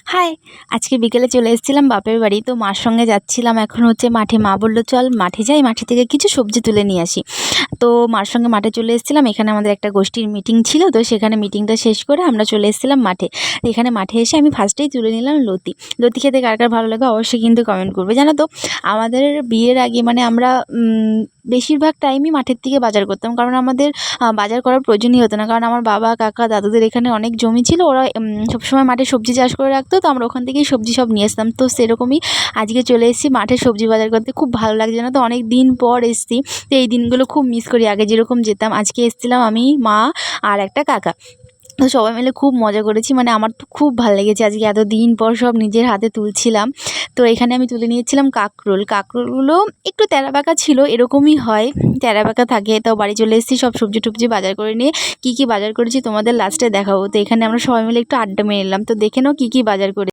High! আজকে বিকেলে চলে এসেছিলাম বাপের বাড়ি। তো মার সঙ্গে যাচ্ছিলাম এখন হচ্ছে মাঠে। মা বলল, "চল মাঠে যাই, মাঠে থেকে কিছু সবজি তুলে নিয়ে আসি।" তো মার সঙ্গে মাঠে চলে এসেছিলাম। এখানে আমাদের একটা গোষ্ঠীর মিটিং ছিল। তো সেখানে মিটিংটা শেষ করে আমরা চলে এসেছিলাম মাঠে। তো এখানে মাঠে এসে আমি ফার্স্টেই তুলে নিলাম লতি। লতি খেতে কার, কার ভালো লাগে অবশ্যই কিন্তু কমেন্ট করবে। জানো তো আমাদের বিয়ের আগে মানে আমরা বেশিরভাগ টাইমই মাঠের থেকে বাজার করতাম। কারণ আমাদের বাজার করার প্রয়োজনই হতো না। কারণ আমার বাবা, কাকা, দাদুদের এখানে অনেক জমি ছিল। ওরা সবসময় মাঠে সবজি চাষ করে রাখতো। তো আমরা ওখান থেকেই সবজি সব নিয়ে আসতাম। তো সেরকমই আজকে চলে এসেছি মাঠে সবজি বাজার করতে। খুব ভালো লাগছে জানো তো, অনেক দিন পর এসেছি। তো এই দিনগুলো খুব মিস করি। আগে যেরকম যেতাম, আজকে এসেছিলাম আমি, মা আর একটা কাকা। তো সবাই মিলে খুব মজা করেছি। মানে আমার তো খুব ভালো লেগেছে আজকে এত দিন পর সব নিজের হাতে তুলছিলাম। তো এখানে আমি তুলে নিয়েছিলাম কাঁকরোল। কাঁকরোলগুলো একটু তেড়াবাঁকা ছিল, এরকমই হয়, তেড়াবাঁকা থাকে। তো বাড়ি চলে এসেছি সব সবজি টবজি বাজার করে নিয়ে। কী কী বাজার করেছি তোমাদের লাস্টে দেখাবো। তো এখানে আমরা সবাই মিলে একটু আড্ডা মেরে নিলাম। তো দেখে নাও কী কী বাজার করে